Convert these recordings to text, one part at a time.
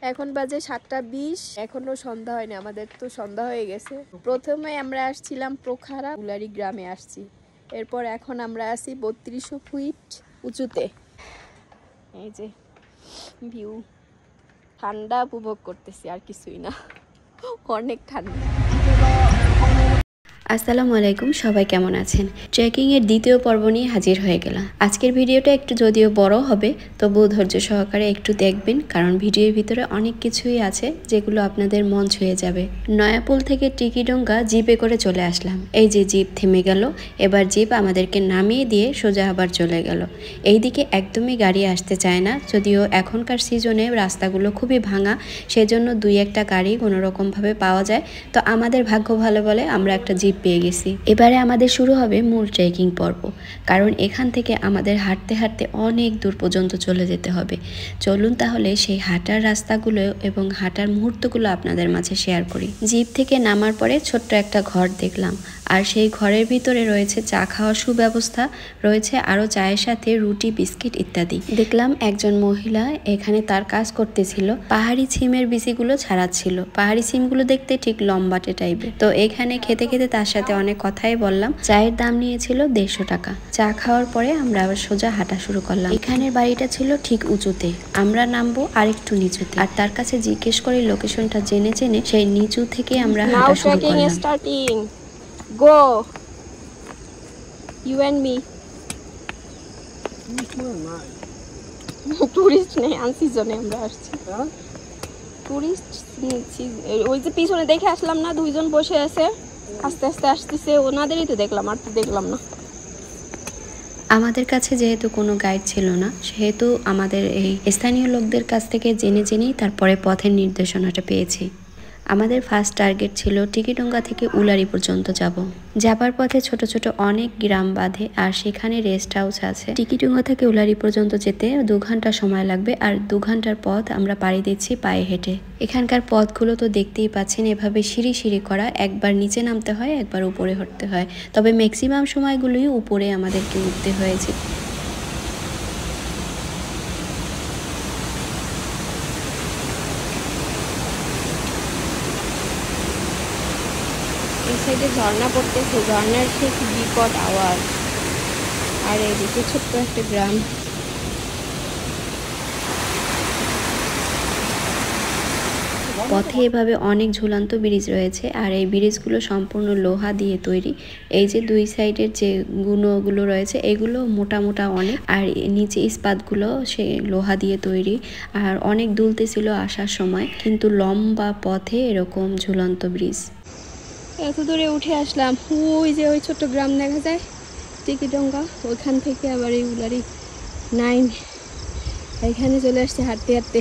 এখন বাজে 7:20। এখনো সন্ধ্যা হয়নি, আমাদের তো সন্ধ্যা হয়ে গেছে। প্রথমে আমরা আসছিলাম পোখারা উলারি গ্রামে আসছি, এরপর এখন আমরা আছি 3200 ফিট উঁচুতে। এই যে ভিউ, ঠান্ডা উপভোগ করতেছি, আর কিছুই না, অনেক ঠান্ডা। আসসালামু আলাইকুম, সবাই কেমন আছেন? ট্রেকিংয়ের দ্বিতীয় পর্ব নিয়ে হাজির হয়ে গেলাম। আজকের ভিডিওটা একটু যদিও বড় হবে, তবুও ধৈর্য সহকারে একটু দেখবেন, কারণ ভিডিওর ভিতরে অনেক কিছুই আছে যেগুলো আপনাদের মন ছুঁয়ে যাবে। নয়াপুল থেকে টিকিডোঙ্গা জিপে করে চলে আসলাম। এই যে জিপ থেমে গেল, এবার জিপ আমাদেরকে নামিয়ে দিয়ে সোজা আবার চলে গেল। এইদিকে একদমই গাড়ি আসতে চায় না, যদিও এখনকার সিজনে রাস্তাগুলো খুবই ভাঙা, সেজন্য দুই একটা গাড়ি কোনোরকমভাবে পাওয়া যায়। তো আমাদের ভাগ্য ভালো বলে আমরা একটা জিপ পেয়ে গেছি। এবারে আমাদের শুরু হবে মূল ট্রেকিং পর্ব, কারণ এখান থেকে আমাদের হাঁটতে হাঁটতে অনেক দূর পর্যন্ত চলে যেতে হবে। চলুন তাহলে সেই হাঁটার রাস্তাগুলো এবং হাঁটার মুহূর্তগুলো আপনাদের মাঝে শেয়ার করি। জিপ থেকে নামার পরে ছোট্ট একটা ঘর দেখলাম, আর সেই ঘরের ভিতরে রয়েছে চা খাওয়ার সুব্যবস্থা, রয়েছে আরও চায়ের সাথে রুটি, বিস্কিট ইত্যাদি। দেখলাম একজন মহিলা এখানে তার কাজ করতেছিল, পাহাড়ি ছিমের বিচিগুলো ছাড়াচ্ছিল। পাহাড়ি ছিমগুলো দেখতে ঠিক লম্বাটে টাইপের। তো এখানে খেতে খেতে তার সাথে অনেক কথাই বললাম। চায়ের দাম নিয়েছিল 150 টাকা। চা খাওয়ার পরে আমরা আবার সোজা হাঁটা শুরু করলাম। এখানের বাড়িটা ছিল ঠিক উঁচুতে, আমরা নামবো আরেকটু নিচুতে, আর তার কাছে জিজ্ঞেস করে লোকেশনটা জেনে জেনে সেই নিচু থেকে আমরা হাঁটা শুরু করলাম। Go, you and me. Tourist নেই, আনসিজনে আমরা আসছি। টুরিস্ট ওই যে পিছনে দেখে আসলাম না, দুইজন বসে আছে, আস্তে আস্তে আসতেছে, ওনাদেরই তো দেখলাম, আর তো দেখলাম না। আমাদের কাছে যেহেতু কোনো গাইড ছিল না, সেহেতু আমাদের এই স্থানীয় লোকদের কাছ থেকে জেনে জেনেই তারপরে পথের নির্দেশনাটা পেয়েছি। আমাদের ফার্স্ট টার্গেট ছিল টিকিডোঙ্গা থেকে উলারি পর্যন্ত যাবার পথে ছোট ছোট অনেক গ্রাম বাঁধে, আর সেখানে রেস্ট হাউস আছে। টিকিডোঙ্গা থেকে উলারি পর্যন্ত যেতে 2 ঘন্টা সময় লাগবে, আর 2 ঘন্টার পথ আমরা পাড়ি দিচ্ছি পায়ে হেঁটে। এখানকার পথগুলো তো দেখতেই পাচ্ছেন, এভাবে সিঁড়ি সিঁড়ি করা, একবার নিচে নামতে হয়, একবার উপরে উঠতে হয়, তবে ম্যাক্সিমাম সময়গুলোই উপরে আমাদেরকে উঠতে হয়েছে। এই সাইডে ঝর্ণা পড়তেছে, ঝর্ণার ঠিক বিকট আওয়াজ, আর এদিকে ছোট্ট একটা গ্রাম। পথে এভাবে অনেক ঝুলন্ত ব্রিজ রয়েছে, আর এই ব্রিজগুলো সম্পূর্ণ লোহা দিয়ে তৈরি। এই যে দুই সাইডের যে গুণগুলো রয়েছে, এগুলো মোটা মোটা অনেক, আর নিচে ইস্পাতগুলো সে লোহা দিয়ে তৈরি। আর অনেক দুলতে ছিল আসার সময়, কিন্তু লম্বা পথে এরকম ঝুলন্ত ব্রিজ। এত দূরে উঠে আসলাম, ওই যে ওই ছোট্ট গ্রাম দেখা যায় টিকিডোঙ্গা, ওইখান থেকে আবার এই উলারি 9 এখানে চলে আসছে হাঁটতে হাঁটতে।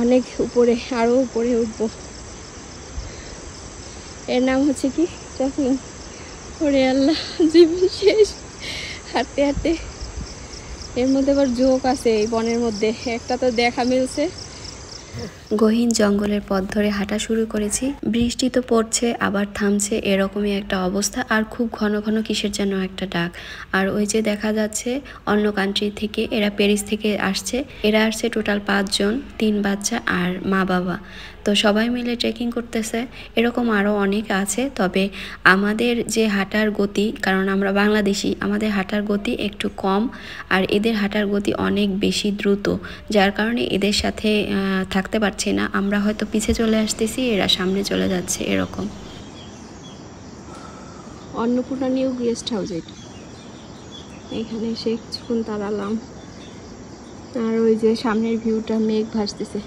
অনেক উপরে, আরও উপরে উঠবো। এর নাম হচ্ছে কি ট্রেকিং। ওরে আল্লাহ, জীবন শেষ হাঁটতে হাঁটতে। এর মধ্যে আবার জোক আছে এই বনের মধ্যে, একটা তো দেখা মিলছে। গহীন জঙ্গলের পথ ধরে হাঁটা শুরু করেছি। বৃষ্টি তো পড়ছে আবার থামছে, এরকমই একটা অবস্থা, আর খুব ঘন ঘন কিসের যেন একটা ডাক। আর ওই যে দেখা যাচ্ছে অন্য কান্ট্রি থেকে, এরা প্যারিস থেকে আসছে। এরা আসছে টোটাল 5 জন, 3 বাচ্চা আর মা বাবা। তো সবাই মিলে ট্রেকিং করতেছে। এরকম আরও অনেক আছে, তবে আমাদের যে হাঁটার গতি, কারণ আমরা বাংলাদেশি, আমাদের হাঁটার গতি একটু কম, আর এদের হাঁটার গতি অনেক বেশি দ্রুত, যার কারণে এদের সাথে থাকতে পারছি না। আমরা হয়তো পিছে চলে আসতেছি, এরা সামনে চলে যাচ্ছে, এরকম। অন্নপূর্ণা নিউ গেস্ট হাউস, এটা এখানে এসে কিছুক্ষণ দাঁড়ালাম। আর ওই যে সামনের ভিউটা, মেঘ ভাসতেছে।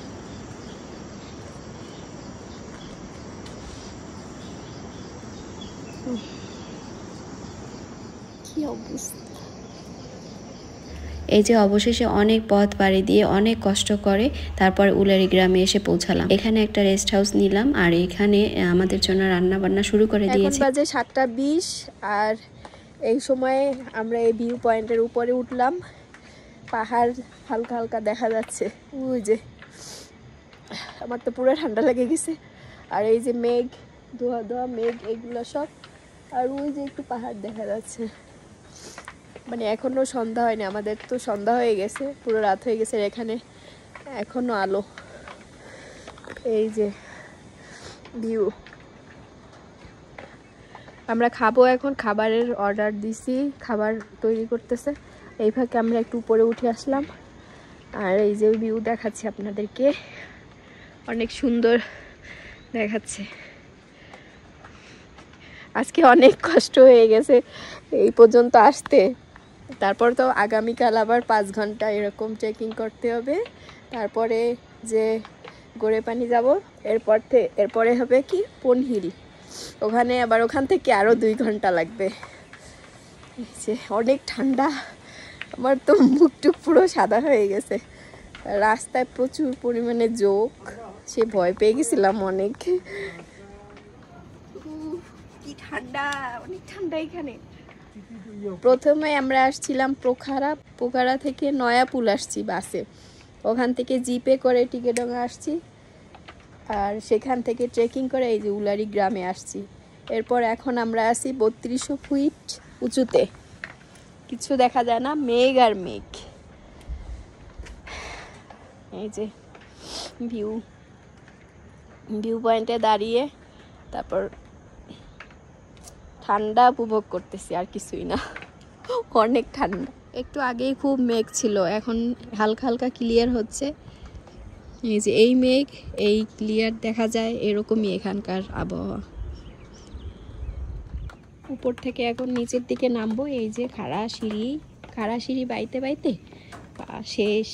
কি অবস্থা! এই যে অবশেষে অনেক পথ পাড়ি দিয়ে অনেক কষ্ট করে তারপর উলারি গ্রামে এসে পৌঁছালাম। এখানে একটা রেস্ট হাউস নিলাম, আর এখানে আমাদের জন্য রান্না বান্না শুরু করে দিয়েছে। এখন বাজে 7:20, আর এই সময়ে আমরা এই ভিউ পয়েন্টের উপরে উঠলাম। পাহাড় হালকা হালকা দেখা যাচ্ছে, ওই যে আমার তো পুরো ঠান্ডা লেগে গেছে। আর এই যে মেঘ, ধোয়া ধোয়া মেঘ, এগুলো সব। আর ওই যে একটু পাহাড় দেখা যাচ্ছে। মানে এখনো সন্ধ্যা হয়নি, আমাদের তো সন্ধ্যা হয়ে গেছে, পুরো রাত হয়ে গেছে। এখানে এখনো আলো। এই যে ভিউ। আমরা খাবো এখন, খাবারের অর্ডার দিছি, খাবার তৈরি করতেছে। এই ফাঁকে আমরা একটু উপরে উঠে আসলাম। আর এই যে ভিউ দেখাচ্ছি আপনাদেরকে, অনেক সুন্দর দেখাচ্ছে। আজকে অনেক কষ্ট হয়ে গেছে এই পর্যন্ত আসতে। তারপর তো আগামীকাল আবার 5 ঘন্টা এরকম ট্রেকিং করতে হবে। তারপরে যে গোড়েপানি যাব, এরপরে হবে কি পনহিল, ওখানে আবার ওখান থেকে আরও 2 ঘন্টা লাগবে। অনেক ঠান্ডা, আমার তো মুখ টুক পুরো সাদা হয়ে গেছে। রাস্তায় প্রচুর পরিমাণে জোক, সে ভয় পেয়ে গেছিলাম অনেক। কি ঠান্ডা, অনেক ঠান্ডা এখানে। প্রথমে আমরা আসছিলাম পোখারা থেকে নয়াপুল আসছি বাসে, ওখান থেকে জিপে করে টিকেডাঙ্গা আসছি, আর সেখান থেকে ট্রেকিং করে এই যে উলারি গ্রামে আসছি। এরপর এখন আমরা আছি 3200 ফিট উঁচুতে, কিছু দেখা যায় না, মেঘ আর মেঘ। এই যে ভিউ পয়েন্টে দাঁড়িয়ে তারপর ঠান্ডা উপভোগ করতেছি, আর কিছুই না, অনেক ঠান্ডা। একটু আগেই খুব মেঘ ছিল, এখন হালকা হালকা ক্লিয়ার হচ্ছে। এই যে এই মেঘ, এই ক্লিয়ার দেখা যায়, এরকমই এখানকার আবহাওয়া। উপর থেকে এখন নিচের দিকে নামবো। এই যে খাড়া সিঁড়ি বাইতে বাইতে পা শেষ।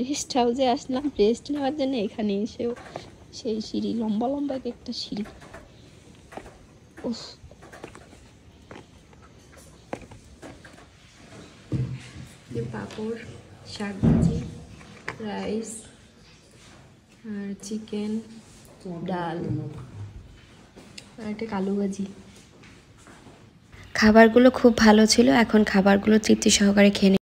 রেস্ট হাউসে আসলাম রেস্ট নেওয়ার জন্য, এখানে এসেও সেই সিঁড়ি, লম্বা লম্বা একটা সিঁড়ি। পাঁপড়, শাক ভাজি, রাইস আর চিকেন, ডাল আর একটা কালু ভাজি। খাবারগুলো খুব ভালো ছিল। এখন খাবারগুলো তৃপ্তি সহকারে খেয়ে